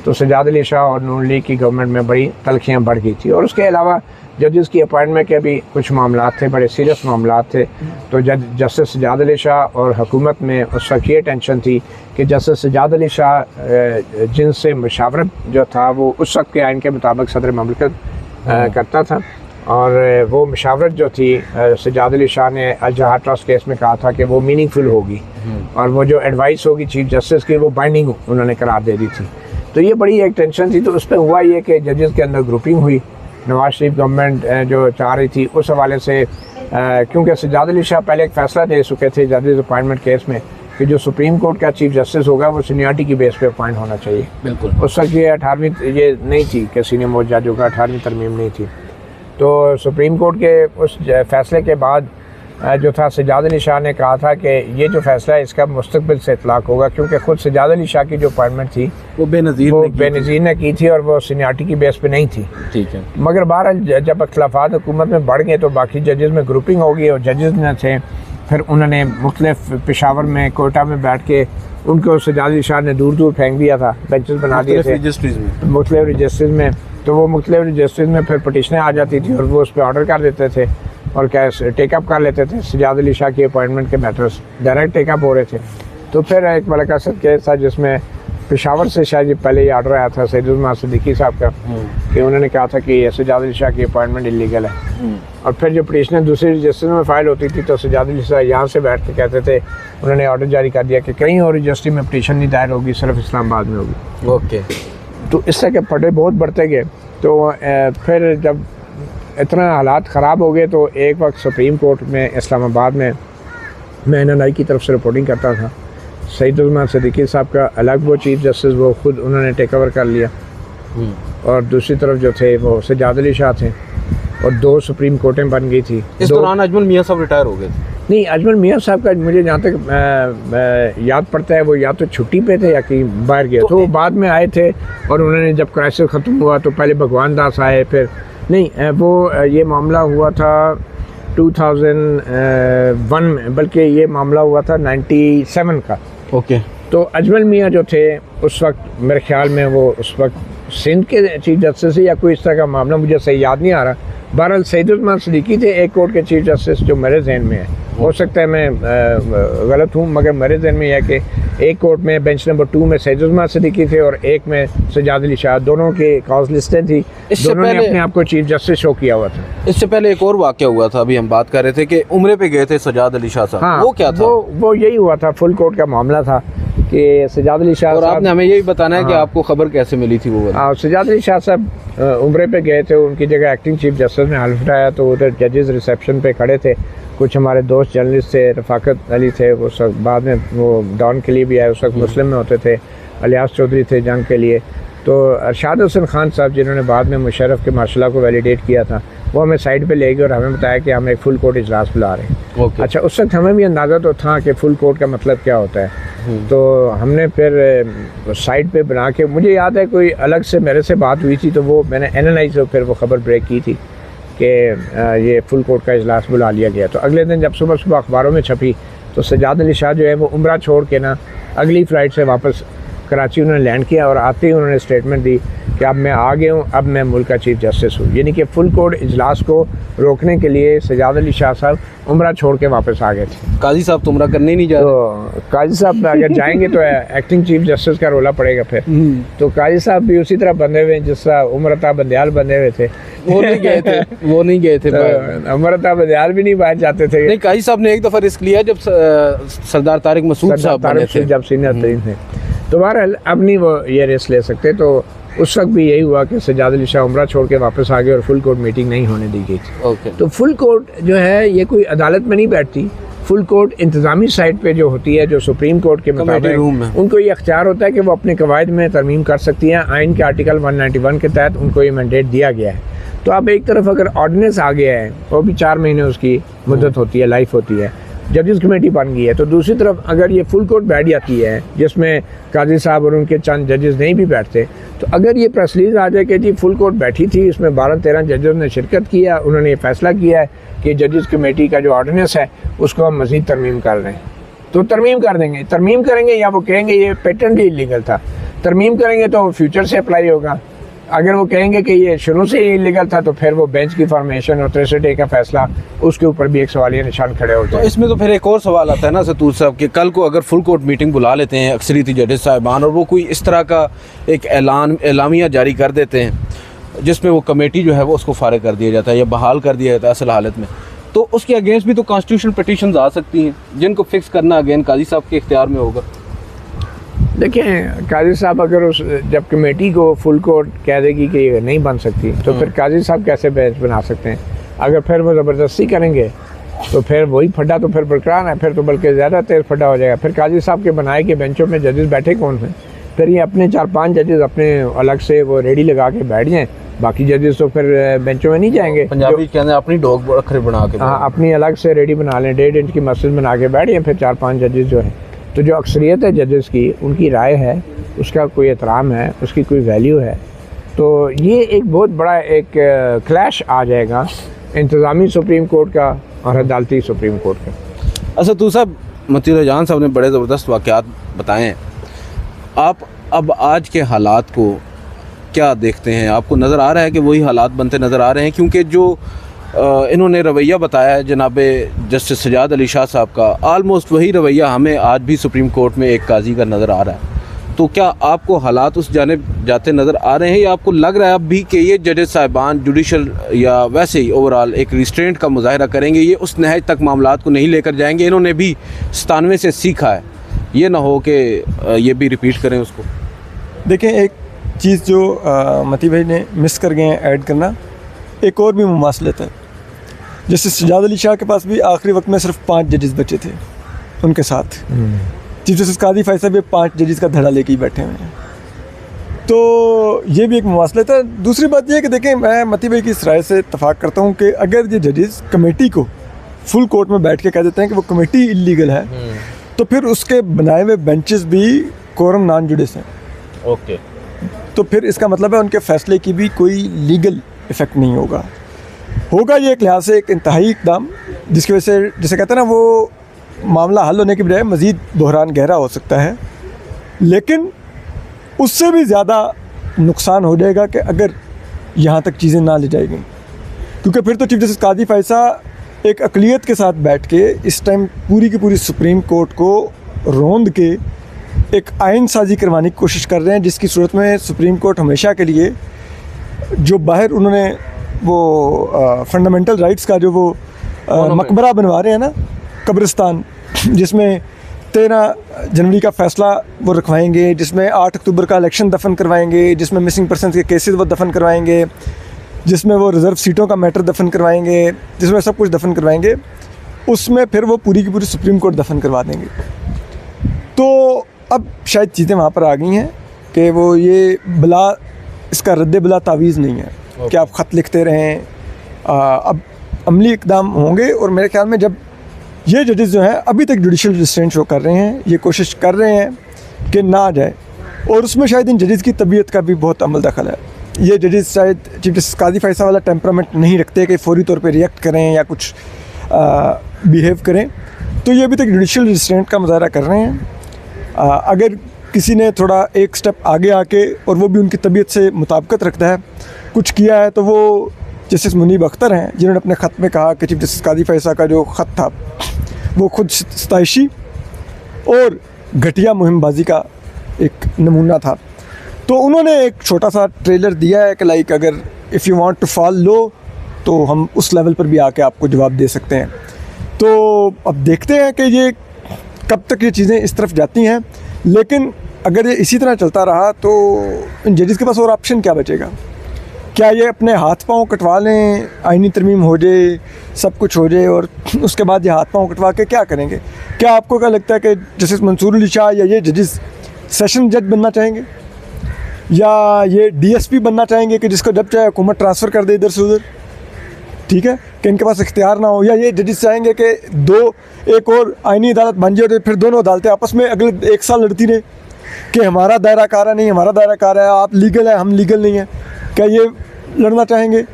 तो सज्जाद अली शाह और नून लीग की गवर्नमेंट में बड़ी तलखियाँ बढ़ गई थी। और उसके अलावा जजेस की अपॉइंटमेंट के भी कुछ मामला थे, बड़े सीरियस मामला थे। तो जस्टिस सज्जाद अली शाह और हुकूमत में उस वक्त ये टेंशन थी कि जस्टिस सज्जाद अली शाह जिनसे मुशावरत जो था वो उस वक्त के आइन के मुताबिक सदर ममलकत करता था, और वो मुशावरत जो थी सज्जाद अली शाह ने अल जहाद ट्रस्ट केस में कहा था कि वो मीनिंगफुल होगी, और वो जो एडवाइस होगी चीफ जस्टिस की वो बाइंडिंग उन्होंने करार दे दी थी। तो ये बड़ी एक टेंशन थी। तो उस पर हुआ ये कि जजेस के अंदर ग्रुपिंग हुई। नवाज शरीफ गवर्नमेंट जो चाह रही थी उस हवाले से, क्योंकि सज्जाद अली शाह पहले एक फ़ैसला दे चुके थे जजेस अपॉइंटमेंट केस में कि जो सुप्रीम कोर्ट का चीफ जस्टिस होगा वो सीनियरिटी की बेस पे अपॉइंट होना चाहिए। बिल्कुल, उस वक्त ये 18वीं ये नहीं थी कि सीनियर मोस्ट जज होगा, 18वीं तरमीम नहीं थी। तो सुप्रीम कोर्ट के उस फैसले के बाद जो था सज्जाद अली शाह ने कहा था कि ये जो फैसला है इसका मुस्तकबिल से इतलाक़ होगा, क्योंकि ख़ुद सज्जाद अली शाह की जो अपॉइंटमेंट थी वो बेनज़ीर ने की थी और वो सीनियरिटी की बेस पे नहीं थी। ठीक है, मगर बहरहाल जब इख्तिलाफ़ात हुकूमत में बढ़ गए तो बाकी जजेस में ग्रुपिंग हो गई, और जजेस न थे फिर उन्होंने मुख्तलिफ पेशावर में कोयटा में बैठ के उनको सज्जाद अली शाह ने दूर दूर फेंक दिया था, बेंचेस बना दिए थे मुख्तलिफ रजिस्ट्रीज में। तो वो मुख्तलिफ रजिस्ट्रीज में फिर पटिशनें आ जाती थी और वो उस पर ऑर्डर कर देते थे और क्या टेकअप कर लेते थे। सज्जाद अली शाह की अपॉइंटमेंट के मैटर्स डायरेक्ट टेकअप हो रहे थे। तो फिर एक मलिक असद केस था जिसमें पेशावर से शायद पहले ये ऑर्डर आया था सैयद सिद्दीकी साहब का कि उन्होंने कहा था कि सज्जाद अली शाह की अपॉइंटमेंट इलीगल है। और फिर जो पटिशनें दूसरी रजिस्ट्री में फ़ाइल होती थी तो सज्जाद अली शाह यहाँ से बैठ के कहते थे, उन्होंने ऑर्डर जारी कर दिया कि कहीं और रजिस्ट्री में पटिशन नहीं दायर होगी, सिर्फ इस्लामाबाद में होगी। ओके। तो इस तरह के फटे बहुत बढ़ते गए। तो फिर जब इतना हालात ख़राब हो गए तो एक वक्त सुप्रीम कोर्ट में इस्लामाबाद में मैं NNI की तरफ से रिपोर्टिंग करता था। सैयद सिद्दीकी साहब का अलग वो चीफ जस्टिस वो खुद उन्होंने टेक ओवर कर लिया, और दूसरी तरफ जो थे वो सज्जाद अली शाह थे, और 2 सुप्रीम कोर्टें बन गई थी। इस दौरान अजमल मियाँ साहब रिटायर हो गए थे? नहीं, अजमल मियाँ साहब का मुझे जहाँ तक याद पड़ता है वो या तो छुट्टी पे थे या कहीं बाहर गए। तो वो बाद में आए थे और उन्होंने जब क्राइसिस ख़त्म हुआ तो पहले भगवान दास आए, फिर नहीं वो ये मामला हुआ था 2001 में, बल्कि ये मामला हुआ था 97 का। ओके। तो अजमल मियाँ जो थे उस वक्त मेरे ख्याल में वो उस वक्त सिंध के चीफ जस्टिस या कोई इस तरह का मामला मुझे सही याद नहीं आ रहा। बहरहाल सैयद सिद्दीकी थे एक कोर्ट के चीफ जस्टिस जो मेरे जहन में है, हो सकता है मैं गलत हूँ, मगर मेरे जहन में यह है कि एक कोर्ट में बेंच नंबर 2 में सैयद सिद्दीकी थे और एक में सज्जाद अली शाह, दोनों की कॉज लिस्टें थी, दोनों ने अपने आप को चीफ जस्टिस शो किया हुआ था। इससे पहले एक और वाक़या हुआ था, अभी हम बात कर रहे थे कि उम्रे पे गए थे सज्जाद अली शाह साहब। हाँ, वो क्या था? वो यही हुआ था, फुल कोर्ट का मामला था कि सज्जाद अली शाह, और आपने हमें यही बताना है कि आपको खबर कैसे मिली थी वो? हाँ, सज्जाद अली शाह साहब उम्रे पे गए थे, उनकी जगह एक्टिंग चीफ जस्टिस ने हल्फ उठाया, तो उधर जजेस रिसेप्शन पे खड़े थे, कुछ हमारे दोस्त जर्नलिस्ट थे, रफ़ाकत अली थे, उस वक्त बाद में वो डॉन के लिए भी आए, उस वक्त मुस्लिम में होते थे, अलियास चौधरी थे जंग के लिए, तो अरशाद हुसैन खान साहब जिन्होंने बाद में मुशर्रफ के मार्शल को वैलिडेट किया था, वो हमें साइड पे ले गए और हमें बताया कि हम एक फुल कोर्ट इजलास बुला रहे हैं। अच्छा, उस वक्त हमें भी अंदाज़ा तो था कि फुल कोर्ट का मतलब क्या होता है। तो हमने फिर साइड पे बना के, मुझे याद है कोई अलग से मेरे से बात हुई थी, तो वो मैंने NNI से फिर वो ख़बर ब्रेक की थी कि ये फुल कोर्ट का इजलास बुला लिया गया। तो अगले दिन जब सुबह सुबह अखबारों में छपी तो सज्जाद अली शाह जो है वो उम्रा छोड़ के ना अगली फ़्लाइट से वापस कराची उन्होंने लैंड किया और आते ही उन्होंने स्टेटमेंट दी कि अब मैं आ गया हूँ, अब मैं मुल्क का चीफ जस्टिस हूँ। यानी कि फुल कोर्ट इजलास को रोकने के लिए सजाद अली शाह साहब उम्रा छोड़ के वापस आ गए थे। काजी साहब तो उम्रा करने ही नहीं जा रहे। तो काजी साहब अगर जाएंगे तो एक्टिंग चीफ जस्टिस का रोला पड़ेगा फिर। तो काजी साहब भी उसी तरह बंधे हुए जिस तरह उमरता बंदयाल बंधे हुए थे। वो नहीं गए थे, वो नहीं गए थे। तो उमरता बंदयाल भी नहीं बाहर जाते थे। नहीं, काजी साहब ने एक दफ़ा रिस्क लिया जब सरदार तारिक मसूद साहब बने थे, जब सीनियर तरीन थे। तो बहरहाल अब नहीं वो ये रिस्क ले सकते। तो उस वक्त भी यही हुआ कि सजाद अली शाह उम्रा छोड़ के वापस आ गए और फुल कोर्ट मीटिंग नहीं होने दी गई। ओके। तो फुल कोर्ट जो है ये कोई अदालत में नहीं बैठती। फुल कोर्ट इंतज़ामी साइड पे जो होती है, जो सुप्रीम कोर्ट के मुताबिक उनको ये अख्तियार होता है कि वो अपने कवायद में तरमीम कर सकती हैं। आइन के आर्टिकल 191 के तहत उनको ये मैंडेट दिया गया है। तो अब एक तरफ अगर ऑर्डिनेंस आ गया है, वो भी 4 महीने उसकी मुद्दत होती है, लाइफ होती है, जजेस कमेटी बन गई है। तो दूसरी तरफ अगर ये फुल कोर्ट बैठ जाती है जिसमें काजी साहब और उनके चंद जजेस नहीं भी बैठते, तो अगर ये प्रेस रिलीज आ जाए कि जी फुल कोर्ट बैठी थी, इसमें 12-13 जजेस ने शिरकत किया, उन्होंने ये फैसला किया है कि जजेस कमेटी का जो ऑर्डिनेंस है उसको हम मज़ीद तरमीम कर रहे हैं, तो तरमीम कर देंगे। तरमीम करेंगे या वो कहेंगे ये पेटेंट ही इलीगल था। तरमीम करेंगे तो फ्यूचर से अप्लाई होगा। अगर वो कहेंगे कि ये शुरू से ही इलीगल था तो फिर वो बेंच की फॉर्मेशन और तीसरे डे का फैसला, उसके ऊपर भी एक सवालिया निशान खड़े होते हैं। तो इसमें तो फिर एक और सवाल आता है ना सतूर साहब कि कल को अगर फुल कोर्ट मीटिंग बुला लेते हैं अक्सरियती जजेस साहिबान और वो कोई इस तरह का एक एलामिया जारी कर देते हैं जिसमें वो कमेटी जो है वो उसको फारिग कर दिया जाता है या बहाल कर दिया जाता है असल हालत में, तो उसके अगेंस्ट भी तो कॉन्स्टिट्यूशनल पिटीशंस आ सकती हैं जिनको फिक्स करना अगेन काजी साहब के इख्तियार में होगा। देखें, काजी साहब अगर उस जब कमेटी को फुल कोर्ट कह देगी कि ये नहीं बन सकती तो फिर काजी साहब कैसे बेंच बना सकते हैं? अगर फिर वो ज़बरदस्ती करेंगे तो फिर वही फड्डा तो फिर बरकरार है, फिर तो बल्कि ज़्यादा तेज़ फड्डा हो जाएगा। फिर काजी साहब के बनाए के बेंचों में जजेस बैठे कौन हैं? फिर ये अपने 4-5 जजेस अपने अलग से वो रेडी लगा के बैठ जाएँ, बाकी जजेस तो फिर बेंचों में नहीं जाएंगे। पंजाबी कहते हैं अपनी डॉग रखरे बना के, हाँ, अपनी अलग से रेडी बना लें, 1.5 इंच की मस्जिद बना के बैठ जाएँ फिर 4-5 जजेस जो हैं। तो जो अक्सरियत है जजेस की, उनकी राय है, उसका कोई एहतराम है, उसकी कोई वैल्यू है, तो ये एक बहुत बड़ा एक क्लैश आ जाएगा इंतज़ामी सुप्रीम कोर्ट का और अदालती सुप्रीम कोर्ट का। अच्छा तो साहब, मतीर जान साहब ने बड़े ज़बरदस्त वाक़यात बताए हैं। आप अब आज के हालात को क्या देखते हैं? आपको नज़र आ रहा है कि वही हालात बनते नज़र आ रहे हैं? क्योंकि जो इन्होंने रवैया बताया है जनाब जस्टिस सजाद अली शाह साहब का, आलमोस्ट वही रवैया हमें आज भी सुप्रीम कोर्ट में एक काजी का नज़र आ रहा है। तो क्या आपको हालात उस जानिब जाते नज़र आ रहे हैं या आपको लग रहा है अब भी कि ये जजेस साहिबान जुडिशल या वैसे ही ओवरऑल एक रिस्ट्रेंट का मुजाहरा करेंगे, ये उस नहज तक मामलात को नहीं लेकर जाएंगे? इन्होंने भी 97 से सीखा है, ये ना हो कि ये भी रिपीट करें उसको। देखें, एक चीज़ जो मती भाई ने मिस कर गए हैं ऐड करना, एक और भी मुमासलत है। जैसे सजाद अली शाह के पास भी आखिरी वक्त में सिर्फ 5 जजेस बचे थे, उनके साथ चीफ जस्टिस काजी फायद साहब 5 जजेस का धड़ा लेके ही बैठे हुए हैं। तो ये भी एक मुवासलत है। दूसरी बात यह है कि देखें, मैं मती भाई की इस राय से इत्तफाक करता हूँ कि अगर ये जजेस कमेटी को फुल कोर्ट में बैठ के कह देते हैं कि वो कमेटी इलीगल है, तो फिर उसके बनाए हुए बेंचेस भी कोरम नॉन जुडिस हैं। ओके, तो फिर इसका मतलब है उनके फैसले की भी कोई लीगल इफ़ेक्ट नहीं होगा ये एक लिहाज से एक इंतहाई इकदाम, जिसकी वजह से जिसे कहते हैं ना, वो मामला हल होने के बजाय मज़ीद बहरान गहरा हो सकता है। लेकिन उससे भी ज़्यादा नुकसान हो जाएगा कि अगर यहाँ तक चीज़ें ना ले जाएगी, क्योंकि फिर तो चीफ जस्टिस काजी फैसा एक अक़लियत के साथ बैठ के इस टाइम पूरी की पूरी सुप्रीम कोर्ट को रोंद के एक आइन साजी करवाने की कोशिश कर रहे हैं, जिसकी सूरत में सुप्रीम कोर्ट हमेशा के लिए जो बाहर उन्होंने वो फंडामेंटल राइट्स का जो वो मकबरा बनवा रहे हैं ना, कब्रिस्तान, जिसमें 13 जनवरी का फ़ैसला वो रखवाएंगे, जिसमें 8 अक्टूबर का इलेक्शन दफन करवाएंगे, जिसमें मिसिंग पर्सन के केसेस वो दफन करवाएंगे, जिसमें वो रिज़र्व सीटों का मैटर दफन करवाएंगे, जिसमें सब कुछ दफन करवाएंगे, उसमें फिर वो पूरी की पूरी सुप्रीम कोर्ट दफन करवा देंगे। तो अब शायद चीज़ें वहाँ पर आ गई हैं कि वो ये बला, इसका रद्द बला तावीज़ नहीं है कि आप ख़त लिखते रहें। अब अमली इक़दाम होंगे, और मेरे ख्याल में जब ये जजेस जो हैं अभी तक जुडिशल रिस्ट्रेंट शो कर रहे हैं, ये कोशिश कर रहे हैं कि ना आ जाए, और उसमें शायद इन जजेस की तबीयत का भी बहुत अमल दखल है। ये जजेस शायद चीफ जस्टिस काजी फैसा वाला टेम्परामेंट नहीं रखते कि फौरी तौर पे रिएक्ट करें या कुछ बिहेव करें, तो ये अभी तक जुडिशल रिस्ट्रेंट का मुजाहरा कर रहे हैं। अगर किसी ने थोड़ा एक स्टेप आगे आके, और वो भी उनकी तबीयत से मुताबिकत रखता है, कुछ किया है, तो वो जस्टिस मुनीब अख्तर हैं, जिन्होंने अपने ख़त में कहा कि चीफ जस्टिस काजी फ़ैज़ का जो ख़त था वो खुद सताइशी और घटिया मुहिमबाजी का एक नमूना था। तो उन्होंने एक छोटा सा ट्रेलर दिया है कि लाइक अगर if you want to follow तो हम उस लेवल पर भी आके आपको जवाब दे सकते हैं। तो अब देखते हैं कि ये कब तक ये चीज़ें इस तरफ जाती हैं, लेकिन अगर ये इसी तरह चलता रहा तो इन जजेस के पास और ऑप्शन क्या बचेगा? क्या ये अपने हाथ पांव कटवा लें, आईनी तरमीम हो जाए, सब कुछ हो जाए, और उसके बाद ये हाथ पांव कटवा के क्या करेंगे? क्या आपको क्या लगता है कि जस्टिस मंसूर अली शाह या ये जजेस सेशन जज बनना चाहेंगे, या ये डीएसपी बनना चाहेंगे कि जिसको जब चाहे हुकूमत ट्रांसफ़र कर दे इधर से उधर, ठीक है, कि इनके पास इख्तियार ना हो, या ये जजेस चाहेंगे कि एक और आईनी अदालत बन जाए और फिर दोनों अदालतें आपस में अगले 1 साल लड़ती रहे कि हमारा दायरा कार नहीं, हमारा दायरा कार है, आप लीगल है, हम लीगल नहीं है? क्या ये लड़ना चाहेंगे?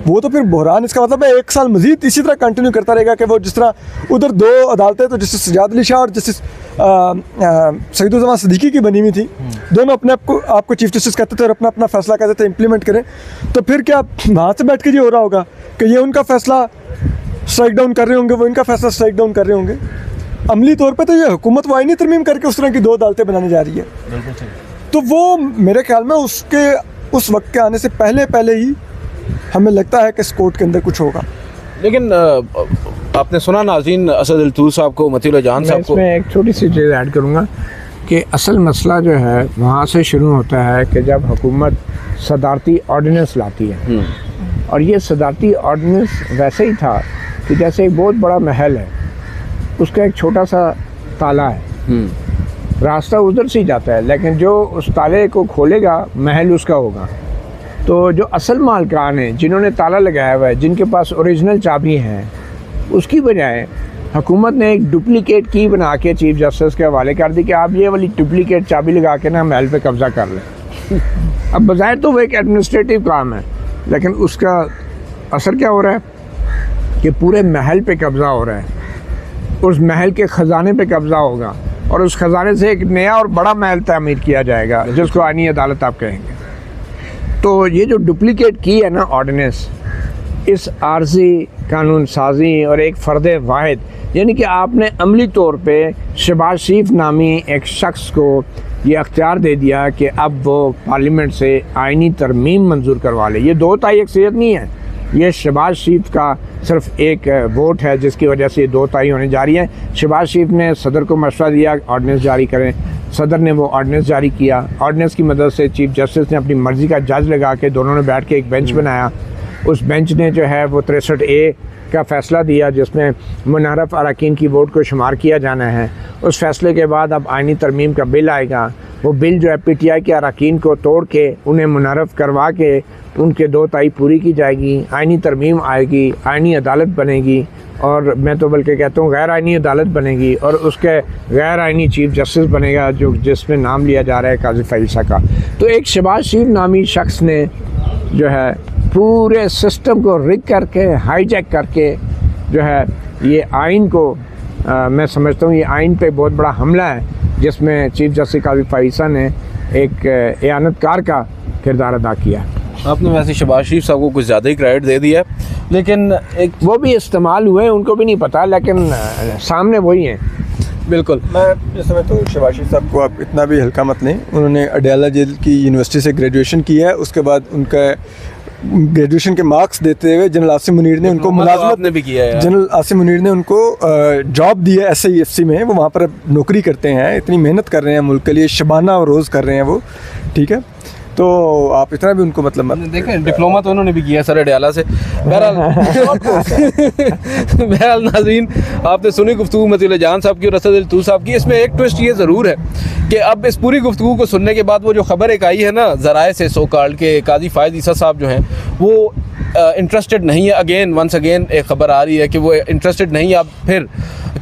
वो तो फिर बहरान, इसका मतलब है 1 साल मजीद इसी तरह कंटिन्यू करता रहेगा कि वो जिस तरह उधर 2 अदालतें तो जस्टिस सजाद अली शाह और जस्टिस सईदुज़्ज़मान सिद्दीकी की बनी हुई थी, दोनों अपने आपको चीफ जस्टिस कहते थे और अपना अपना फैसला कहते थे इम्प्लीमेंट करें। तो फिर क्या वहाँ से बैठ के ये हो रहा होगा कि ये उनका फैसला स्ट्राइक डाउन कर रहे होंगे, वो इनका फैसला स्ट्राइक डाउन कर रहे होंगे? अमली तौर पर तो ये हुकूमत वो आईनी तरमीम करके उस तरह की 2 अदालतें बनाने जा रही है। तो वो मेरे ख्याल में उस वक्त के आने से पहले ही हमें लगता है कि इस कोर्ट के अंदर कुछ होगा। लेकिन आपने सुना नाज़रीन असद अल-तूर साहब को, मतीउल जान साहब को, मैं एक छोटी सी चीज़ ऐड करूँगा कि असल मसला जो है वहाँ से शुरू होता है कि जब हुकूमत सदारती ऑर्डिनेंस लाती है, और ये सदारती ऑर्डिनेंस वैसे ही था कि जैसे एक बहुत बड़ा महल है, उसका एक छोटा सा ताला है, रास्ता उधर से ही जाता है, लेकिन जो उस ताले को खोलेगा महल उसका होगा। तो जो असल मालिकान हैं, जिन्होंने ताला लगाया हुआ है, जिनके पास ओरिजिनल चाबी हैं, उसकी बजाय हुकूमत ने एक डुप्लीकेट की बना के चीफ जस्टिस के हवाले कर दी कि आप ये वाली डुप्लीकेट चाबी लगा के ना महल पे कब्ज़ा कर लें। अब बज़ाहिर तो वो एक एडमिनिस्ट्रेटिव काम है, लेकिन उसका असर क्या हो रहा है कि पूरे महल पे कब्ज़ा हो रहा है, उस महल के ख़जाने पे कब्ज़ा होगा, और उस ख़जाने से एक नया और बड़ा महल तामीर किया जाएगा जिसको आईनी अदालत आप कहेंगे। तो ये जो डुप्लीकेट की है ना ऑर्डिनेंस, इस आर्जी कानून साजी और एक फ़र्द वाहिद, यानी कि आपने अमली तौर पे शहबाज शरीफ नामी एक शख्स को ये अख्तियार दे दिया कि अब वो पार्लियामेंट से आईनी तरमीम मंजूर करवा ले। ये 2 ताई अक्सरियत नहीं है, ये शहबाज शरीफ का सिर्फ एक वोट है जिसकी वजह से 2 ताई होने जा रही है। शहबाज शरीफ ने सदर को मशवरा दिया ऑर्डिनेंस जारी करें, सदर ने वो ऑर्डिनेंस जारी किया, ऑर्डिनेंस की मदद से चीफ जस्टिस ने अपनी मर्ज़ी का जज लगा के दोनों ने बैठ के एक बेंच बनाया। उस बेंच ने जो है वो 63A का फ़ैसला दिया जिसमें मुनहरफ अरकान की वोट को शुमार किया जाना है। उस फैसले के बाद अब आईनी तरमीम का बिल आएगा, वो बिल जो है PTI के अरकान को तोड़ के उन्हें मुनहरफ करवा के उनके 2 ताई पूरी की जाएगी, आईनी तरमीम आएगी, आईनी अदालत बनेगी, और मैं तो बल्कि कहता हूँ गैर आईनी अदालत बनेगी, और उसके गैर आईनी चीफ जस्टिस बनेगा जो जिसमें नाम लिया जा रहा है काजी फ़ैज़ का। तो एक शहबाज शरीफ नामी शख्स ने जो है पूरे सिस्टम को रिग करके हाईजैक करके जो है ये आइन को मैं समझता हूँ ये आइन पे बहुत बड़ा हमला है, जिसमें चीफ जस्टिस काजी फ़ैज़ ने एक एयानतकार का किरदार अदा किया। आपने वैसे शहबाज शरीफ साहब को कुछ ज़्यादा ही क्रेडिट दे दिया, लेकिन एक वो भी इस्तेमाल हुए, उनको भी नहीं पता, लेकिन सामने वही हैं। बिल्कुल, मैं इस समय तो शहबाज शरीफ साहब को आप इतना भी हल्का मत लें। उन्होंने अडयाला जेल की यूनिवर्सिटी से ग्रेजुएशन किया है, उसके बाद उनका ग्रेजुएशन के मार्क्स देते हुए जनरल आसिम मुनीर ने उनको मुलाजमत ने भी किया है। जनरल आसिम मुनीर ने उनको जॉब दी है SIFC में, वो वहाँ पर नौकरी करते हैं, इतनी मेहनत कर रहे हैं मुल्क के लिए, शबाना और रोज़ कर रहे हैं वो, ठीक है। तो आप इतना भी उनको मतलब मत देखें, डिप्लोमा तो उन्होंने भी किया सर अडयाला से। बहरहाल नाज़रीन, आपने सुनी गुफ्तगू मतीउल जान साहब की और असद अल-तूर साहब की। इसमें एक ट्विस्ट ये ज़रूर है कि अब इस पूरी गुफ्तगू को सुनने के बाद वो जो खबर एक आई है ना ज़राए से, सो कॉल्ड के काजी फ़ैज़ ईसा साहब जो हैं वो इंटरेस्टेड नहीं है। वंस अगेन एक ख़बर आ रही है कि वो इंटरेस्टेड नहीं है अब फिर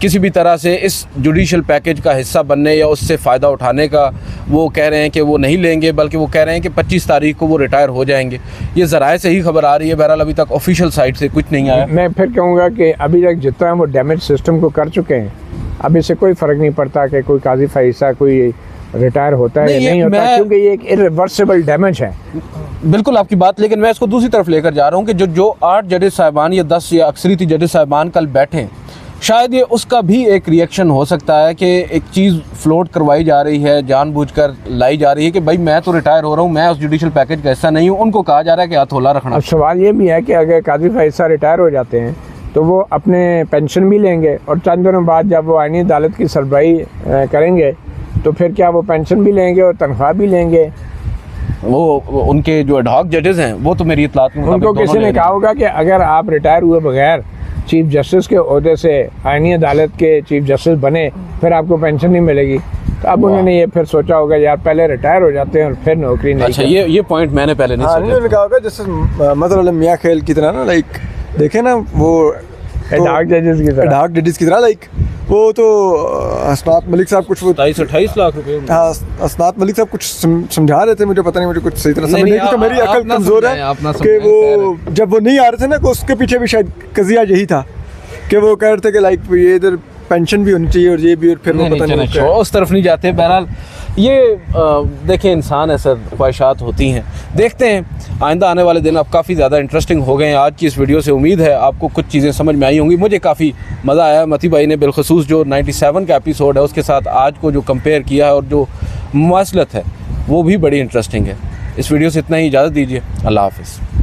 किसी भी तरह से इस जुडिशल पैकेज का हिस्सा बनने या उससे फ़ायदा उठाने का। वो कह रहे हैं कि वो नहीं लेंगे, बल्कि वो कह रहे हैं कि 25 तारीख को वो रिटायर हो जाएंगे। ये ज़राए से ही खबर आ रही है, बहरहाल अभी तक ऑफिशियल साइट से कुछ नहीं आया। मैं फिर कहूँगा कि अभी तक जितना वो डैमेज सिस्टम को कर चुके हैं, अब इससे कोई फ़र्क नहीं पड़ता कि कोई काजी फ़ैज़ कोई रिटायर होता है नहीं, या नहीं होता, क्योंकि ये एक इरिवर्सिबल डैमेज है। बिल्कुल आपकी बात, लेकिन मैं इसको दूसरी तरफ लेकर जा रहा हूँ कि जो 8 जजेस साहिबान या 10 या अक्सरियती जजेस साहिबान कल बैठे, शायद ये उसका भी एक रिएक्शन हो सकता है कि एक चीज़ फ्लोट करवाई जा रही है, जानबूझकर लाई जा रही है कि भाई मैं तो रिटायर हो रहा हूँ, मैं उस जुडिशल पैकेज का हिस्सा नहीं हूँ। उनको कहा जा रहा है कि हथौला रखना। अब सवाल ये भी है कि अगर काजी फाइज साहब रिटायर हो जाते हैं तो वो अपने पेंशन भी लेंगे और चंद दिनों बाद जब वो आईनी अदालत की सरबराही करेंगे तो फिर क्या वो पेंशन भी लेंगे और तनख्वाह भी लेंगे? वो उनके जो एडहॉक जजेस हैं वो तो मेरी इतलात में उनको किसी ने कहा होगा कि अगर आप रिटायर हुए बगैर चीफ जस्टिस के ओहदे से आईनी अदालत के चीफ जस्टिस बने फिर आपको पेंशन नहीं मिलेगी। तो अब उन्होंने ये फिर सोचा होगा यार पहले रिटायर हो जाते हैं और फिर नौकरी नहीं। अच्छा, ये पॉइंट मैंने पहले नहीं सोचा। उन्होंने कहा होगा जैसे मतलब मियाँ खेल की तरह ना, लाइक देखे ना वो एडहॉक जजेस की तरह लाइक वो तो असनात मलिक साहब कुछ वो 27-28 लाख रुपए। हाँ, असनात मलिक साहब कुछ समझा रहे थे, मुझे पता नहीं, मुझे कुछ सही तरह समझ नहीं, तो मेरी अकल कमज़ोर है कि वो जब वो नहीं आ रहे थे ना तो उसके पीछे भी शायद कजिया यही था कि वो कह रहे थे कि लाइक ये इधर पेंशन भी होनी चाहिए और ये भी, और फिर वो पता नहीं उस तरफ नहीं जाते। बहरहाल ये देखें, इंसान ऐसा ख्वाहिशात होती हैं। देखते हैं आइंदा आने वाले दिन अब काफ़ी ज़्यादा इंटरेस्टिंग हो गए हैं आज की इस वीडियो से। उम्मीद है आपको कुछ चीज़ें समझ में आई होंगी। मुझे काफ़ी मज़ा आया। मती भाई ने बिलखसूस जो 97 का एपिसोड है उसके साथ आज को जो कंपेयर किया है और जो मुमासलत है वो भी बड़ी इंटरेस्टिंग है। इस वीडियो से इतना ही, इजाज़त दीजिए। अल्लाह हाफ़िज़।